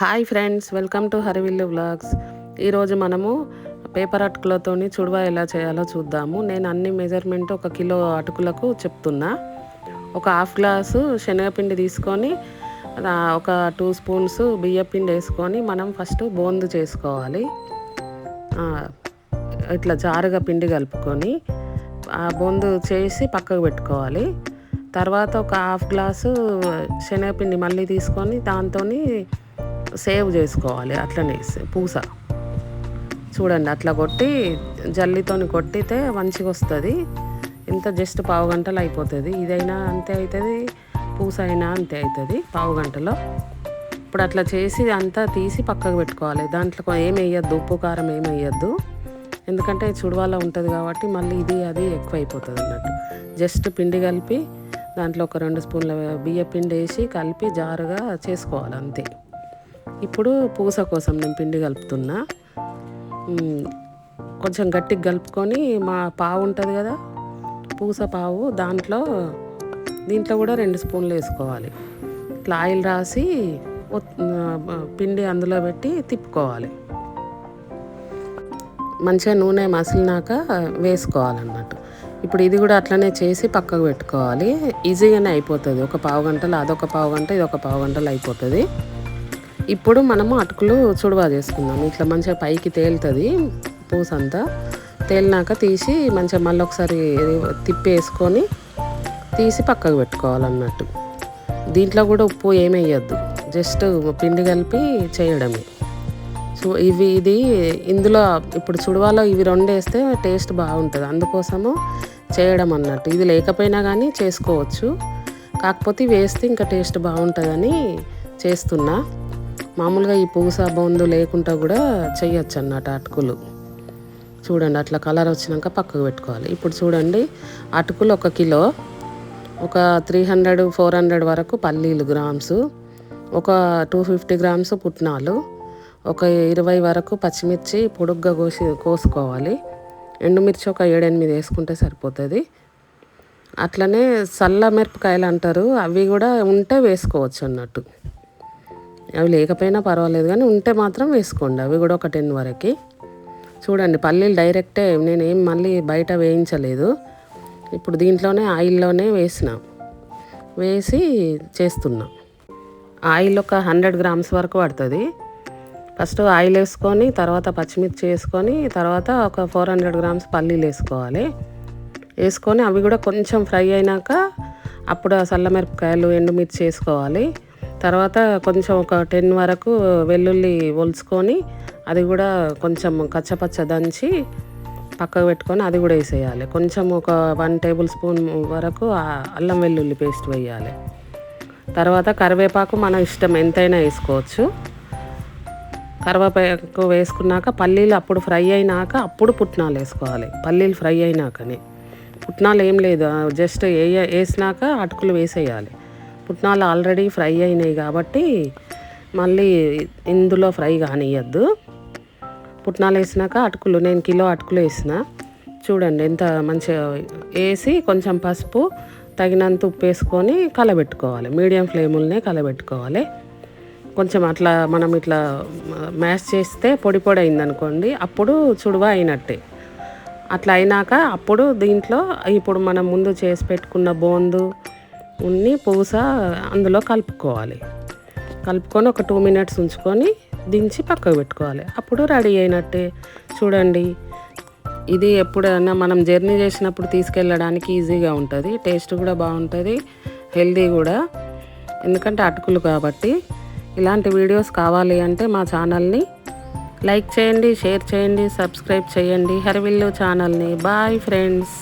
Hi friends, welcome to Harivillu vlogs. ఈరోజు మనము paper అటుకులతోని చుడవా ఎలా చేయాలో చూద్దాము. నేను అన్ని మెజర్మెంట్ 1 కిలో అటుకులకు చెప్తున్నా. ఒక హాఫ్ గ్లాసు శనగపిండి తీసుకొని ఒక 2 స్పూన్స్ బియ్యపిండి వేసుకొని మనం ఫస్ట్ బోందు చేసుకోవాలి. ఇట్లా జారుగా పిండి కలుపుకొని ఆ బోందు చేసి పక్కకు పెట్టుకోవాలి. తర్వాత ఒక హాఫ్ గ్లాసు శనగపిండి మళ్ళీ తీసుకొని దాంతో సేవ్ చేసుకోవాలి. అట్లనే పూస చూడండి, అట్లా కొట్టి జల్లితోని కొట్టితే మంచిగా వస్తుంది. ఇంత జస్ట్ పావు గంటలో అయిపోతుంది. ఇదైనా అంతే అవుతుంది, పూస అయినా అంతే అవుతుంది పావు గంటలో. ఇప్పుడు అట్లా చేసి అంతా తీసి పక్కకు పెట్టుకోవాలి. దాంట్లో ఏం వేయద్దు, ఉప్పు కారం ఏం వేయద్దు, ఎందుకంటే చుడవాలో ఉంటుంది కాబట్టి మళ్ళీ ఇది అది ఎక్కువ అయిపోతుంది అన్నట్టు. జస్ట్ పిండి కలిపి దాంట్లో ఒక 2 స్పూన్ల బియ్య పిండి వేసి కలిపి జారుగా చేసుకోవాలి అంతే. ఇప్పుడు పూస కోసం నేను పిండి కలుపుతున్నా. కొంచెం గట్టిగా కలుపుకొని మా పావు ఉంటుంది కదా, పూస పావు, దీంట్లో కూడా 2 స్పూన్లు వేసుకోవాలి. ఇట్లా ఆయిల్ రాసి పిండి అందులో పెట్టి తిప్పుకోవాలి. మంచిగా నూనె మసిలినాక వేసుకోవాలన్నట్టు. ఇప్పుడు ఇది కూడా అట్లనే చేసి పక్కకు పెట్టుకోవాలి. ఈజీగానే అయిపోతుంది. ఒక పావు గంటలో అదొక పావు గంట, ఇది ఒక పావు గంటలో అయిపోతుంది. ఇప్పుడు మనము అటుకులు చుడవా చేసుకుందాం. ఇట్లా మంచిగా పైకి తేలుతుంది పూస అంతా. తేలినాక తీసి మంచిగా మళ్ళీ ఒకసారి తిప్పేసుకొని తీసి పక్కకు పెట్టుకోవాలన్నట్టు. దీంట్లో కూడా ఉప్పు ఏమి వేయద్దు, జస్ట్ పిండి కలిపి చేయడమే. సో ఇది ఇందులో ఇప్పుడు చుడవాలో ఇవి 2 వేస్తే టేస్ట్ బాగుంటుంది, అందుకోసము చేయడం అన్నట్టు. ఇది లేకపోయినా కానీ చేసుకోవచ్చు, కాకపోతే వేస్తే ఇంకా టేస్ట్ బాగుంటుందని చేస్తున్నా. మామూలుగా ఈ పూస బొందు లేకుండా కూడా చేయొచ్చు అన్నట్టు అటుకులు. చూడండి, అట్లా కలర్ వచ్చినాక పక్కకు పెట్టుకోవాలి. ఇప్పుడు చూడండి, అటుకులు 1 కిలో, ఒక 300-400 వరకు పల్లీలు గ్రామ్స్, ఒక 250 గ్రామ్స్ పుట్నాలు, ఒక 20 వరకు పచ్చిమిర్చి పొడుగ్గా కోసుకోవాలి. ఎండుమిర్చి ఒక 7-8 వేసుకుంటే సరిపోతుంది. అట్లనే సల్ల మిరపకాయలు అంటారు, అవి కూడా ఉంటే వేసుకోవచ్చు అన్నట్టు. అవి లేకపోయినా పర్వాలేదు, కానీ ఉంటే మాత్రం వేసుకోండి. అవి కూడా ఒక 10 వరకు. చూడండి, పల్లీలు డైరెక్టే, నేనేం మళ్ళీ బయట వేయించలేదు. ఇప్పుడు దీంట్లోనే ఆయిల్లోనే వేసి చేస్తున్నా. ఆయిల్ ఒక 100 గ్రామ్స్ వరకు పడుతుంది. ఫస్ట్ ఆయిల్ వేసుకొని తర్వాత పచ్చిమిర్చి వేసుకొని తర్వాత ఒక 400 గ్రామ్స్ పల్లీలు వేసుకొని అవి కూడా కొంచెం ఫ్రై అయినాక అప్పుడు చల్లమిరపకాయలు ఎండుమిర్చి వేసుకోవాలి. తర్వాత కొంచెం ఒక 10 వరకు వెల్లుల్లి ఒలుచుకొని అది కూడా కొంచెం కచ్చపచ్చ దంచి పక్కకు పెట్టుకొని అది కూడా వేసేయాలి. కొంచెం ఒక 1 టేబుల్ స్పూన్ వరకు అల్లం వెల్లుల్లి పేస్ట్ వేయాలి. తర్వాత కరివేపాకు మన ఇష్టం, ఎంతైనా వేసుకోవచ్చు. కరివేపాకు వేసుకున్నాక పల్లీలు అప్పుడు ఫ్రై అయినాక అప్పుడు పుట్నాలు వేసుకోవాలి. పల్లీలు ఫ్రై అయినాకనే, పుట్నాలు ఏం లేదు, జస్ట్ వేసినాక అటుకులు వేసేయాలి. పుట్నాలు ఆల్రెడీ ఫ్రై అయినాయి కాబట్టి మళ్ళీ ఇందులో ఫ్రై కానియద్దు. పుట్నాలు వేసినాక అటుకులు, నేను కిలో అటుకులు వేసిన. చూడండి ఎంత మంచిగా వేసి కొంచెం పసుపు తగినంత ఉప్పు వేసుకొని కలబెట్టుకోవాలి. మీడియం ఫ్లేములనే కలబెట్టుకోవాలి. కొంచెం అట్లా మనం ఇట్లా మ్యాష్ చేస్తే పొడి అయిందనుకోండి, అప్పుడు చుడవా అయినట్టే. అట్లా అయినాక అప్పుడు దీంట్లో ఇప్పుడు మనం ముందు చేసి పెట్టుకున్న బోందు పూస అందులో కలుపుకొని ఒక 2 మినిట్స్ ఉంచుకొని దించి పక్కకు పెట్టుకోవాలి. అప్పుడు రెడీ అయినట్టే. చూడండి, ఇది ఎప్పుడైనా మనం జర్నీ చేసినప్పుడు తీసుకెళ్ళడానికి ఈజీగా ఉంటుంది, టేస్ట్ కూడా బాగుంటుంది, హెల్దీ కూడా, ఎందుకంటే అటుకులు కాబట్టి. ఇలాంటి వీడియోస్ కావాలి అంటే మా ఛానల్ని లైక్ చేయండి, షేర్ చేయండి, సబ్స్క్రైబ్ చేయండి హరివిల్లు ఛానల్ని. Bye friends.